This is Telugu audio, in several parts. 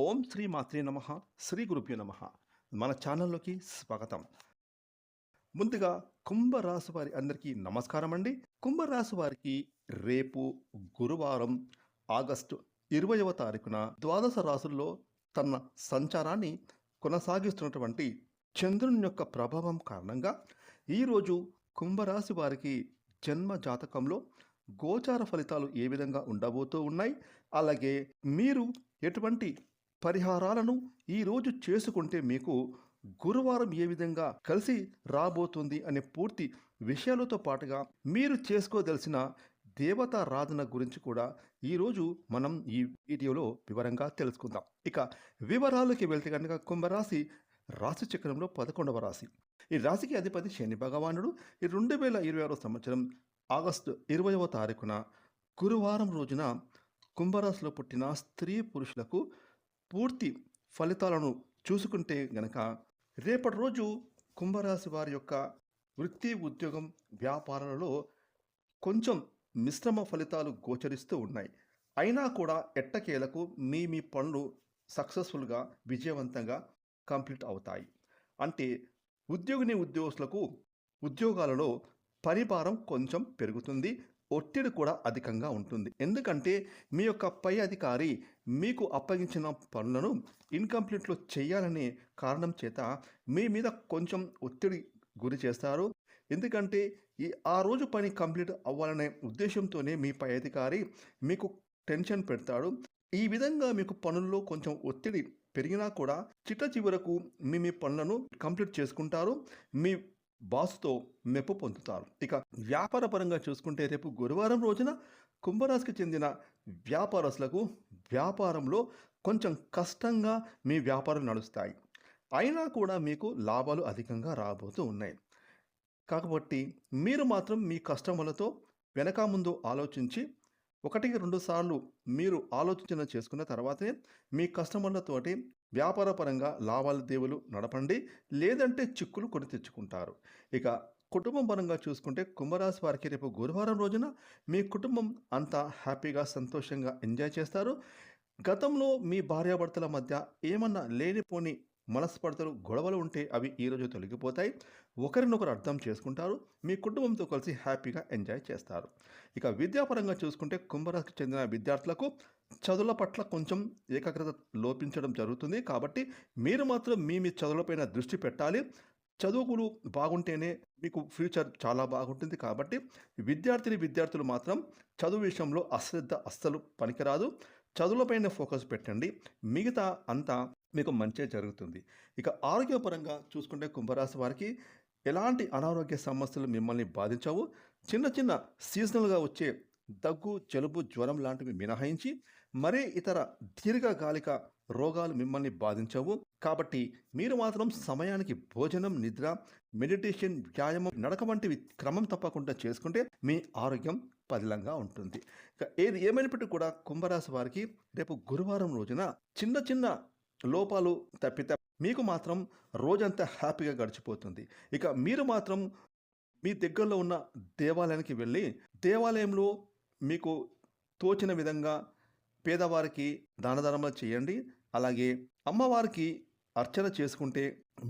ఓం శ్రీ మాత్రే నమః. శ్రీ గురుభ్యో నమః. మన ఛానల్లోకి స్వాగతం. ముందుగా కుంభరాశి వారి అందరికీ నమస్కారం అండి. కుంభరాశి వారికి రేపు గురువారం ఆగస్టు 20వ తారీఖున ద్వాదశ రాశుల్లో తన సంచారాన్ని కొనసాగిస్తున్నటువంటి చంద్రుని యొక్క ప్రభావం కారణంగా ఈరోజు కుంభరాశి వారికి జన్మ జాతకంలో గోచార ఫలితాలు ఏ విధంగా ఉండబోతూ ఉన్నాయి, అలాగే మీరు ఎటువంటి పరిహారాలను ఈరోజు చేసుకుంటే మీకు గురువారం ఏ విధంగా కలిసి రాబోతుంది అనే పూర్తి విషయాలతో పాటుగా మీరు చేసుకోదలిసిన దేవతారాధన గురించి కూడా ఈరోజు మనం ఈ వీడియోలో వివరంగా తెలుసుకుందాం. ఇక వివరాలకి వెళ్తే కనుక కుంభరాశి రాశి చక్రంలో 11వ రాశి. ఈ రాశికి అధిపతి శని భగవానుడు. ఈ 2026 సంవత్సరం ఆగస్టు 20వ తారీఖున గురువారం రోజున కుంభరాశిలో పుట్టిన స్త్రీ పురుషులకు పూర్తి ఫలితాలను చూసుకుంటే గనక రేపటి రోజు కుంభరాశి వారి యొక్క వృత్తి, ఉద్యోగం, వ్యాపారాలలో కొంచెం మిశ్రమ ఫలితాలు గోచరిస్తూ ఉన్నాయి. అయినా కూడా ఎట్టకేలకు మీ పనులు సక్సెస్ఫుల్గా విజయవంతంగా కంప్లీట్ అవుతాయి. అంటే ఉద్యోగస్తులకు ఉద్యోగాలలో పనిభారం కొంచెం పెరుగుతుంది, ఒత్తిడి కూడా అధికంగా ఉంటుంది. ఎందుకంటే మీ యొక్క పై అధికారి మీకు అప్పగించిన పనులను ఇన్కంప్లీట్లో చేయాలనే కారణం చేత మీ మీద కొంచెం ఒత్తిడి గురి చేస్తారు. ఎందుకంటే ఆ రోజు పని కంప్లీట్ అవ్వాలనే ఉద్దేశంతోనే మీ పై అధికారి మీకు టెన్షన్ పెడతాడు. ఈ విధంగా మీకు పనుల్లో కొంచెం ఒత్తిడి పెరిగినా కూడా చిట్ట చివరకు మీ పనులను కంప్లీట్ చేసుకుంటారు. మీ బాస్తో మెప్పు పొందుతారు. ఇక వ్యాపార పరంగా చూసుకుంటే రేపు గురువారం రోజున కుంభరాశికి చెందిన వ్యాపారస్తులకు వ్యాపారంలో కొంచెం కష్టంగా మీ వ్యాపారం నడుస్తాయి. అయినా కూడా మీకు లాభాలు అధికంగా రాబోతూ ఉన్నాయి. కాబట్టి మీరు మాత్రం మీ కస్టమర్లతో వెనక ముందు ఆలోచించి 1-2 సార్లు మీరు ఆలోచన చేసుకున్న తర్వాతనే మీ కస్టమర్లతోటి వ్యాపారపరంగా లావాదేవీలు నడపండి. లేదంటే చిక్కులు కొని తెచ్చుకుంటారు. ఇక కుటుంబం పరంగా చూసుకుంటే కుంభరాశి వారికి రేపు గురువారం రోజున మీ కుటుంబం అంతా హ్యాపీగా, సంతోషంగా ఎంజాయ్ చేస్తారు. గతంలో మీ భార్యాభర్తల మధ్య ఏమన్నా లేనిపోని మనస్పర్ధలు, గొడవలు ఉంటే అవి ఈరోజు తొలగిపోతాయి. ఒకరినొకరు అర్థం చేసుకుంటారు. మీ కుటుంబంతో కలిసి హ్యాపీగా ఎంజాయ్ చేస్తారు. ఇక విద్యాపరంగా చూసుకుంటే కుంభరాశికి చెందిన విద్యార్థులకు చదువుల పట్ల కొంచెం ఏకాగ్రత లోపించడం జరుగుతుంది. కాబట్టి మీరు మాత్రం మీ చదువులపైన దృష్టి పెట్టాలి. చదువులు బాగుంటేనే మీకు ఫ్యూచర్ చాలా బాగుంటుంది. కాబట్టి విద్యార్థులు మాత్రం చదువు విషయంలో అశ్రద్ధ అస్సలు పనికిరాదు. చదువులపైన ఫోకస్ పెట్టండి. మిగతా అంతా మీకు మంచి జరుగుతుంది. ఇక ఆరోగ్యపరంగా చూసుకుంటే కుంభరాశి వారికి ఎలాంటి అనారోగ్య సమస్యలు మిమ్మల్ని బాధించవు. చిన్న సీజనల్గా వచ్చే దగ్గు, జలుబు, జ్వరం లాంటివి మినహాయించి మరే ఇతర దీర్ఘకాలిక రోగాలు మిమ్మల్ని బాధించవు. కాబట్టి మీరు మాత్రం సమయానికి భోజనం, నిద్ర, మెడిటేషన్, వ్యాయామం, నడక వంటివి క్రమం తప్పకుండా చేసుకుంటే మీ ఆరోగ్యం పదిలంగా ఉంటుంది. ఇక ఏది ఏమైనప్పటికీ కూడా కుంభరాశి వారికి రేపు గురువారం రోజున చిన్న లోపాలు తప్పితే మీకు మాత్రం రోజంతా హ్యాపీగా గడిచిపోతుంది. ఇక మీరు మాత్రం మీ దగ్గరలో ఉన్న దేవాలయానికి వెళ్ళి దేవాలయంలో మీకు తోచిన విధంగా పేదవారికి దానధర్మాలు చేయండి. అలాగే అమ్మవారికి అర్చన చేసుకుంటే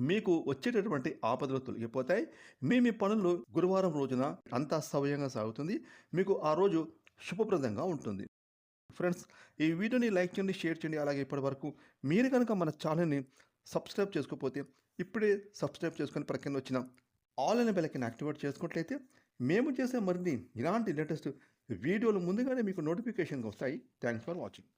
మీకు వచ్చేటటువంటి ఆపదలు తొలగిపోతాయి. మీ పనులు గురువారం రోజున అంతా సవ్యంగా సాగుతుంది. మీకు ఆ రోజు శుభప్రదంగా ఉంటుంది. ఫ్రెండ్స్, ఈ వీడియోని లైక్ చేయండి, షేర్ చేయండి. అలాగే ఇప్పటివరకు మీరు కనుక మన ఛానల్ని సబ్స్క్రైబ్ చేసుకోకపోతే ఇప్పుడే సబ్స్క్రైబ్ చేసుకొని ప్రక్కన వచ్చిన ఆల్ అనే బెల్ ఐకాన్ యాక్టివేట్ చేసుకున్నట్లయితే మేము చేసే మరిన్ని ఇలాంటి లేటెస్ట్ వీడియోలు ముందుగానే మీకు నోటిఫికేషన్గా వస్తాయి. Thanks for watching.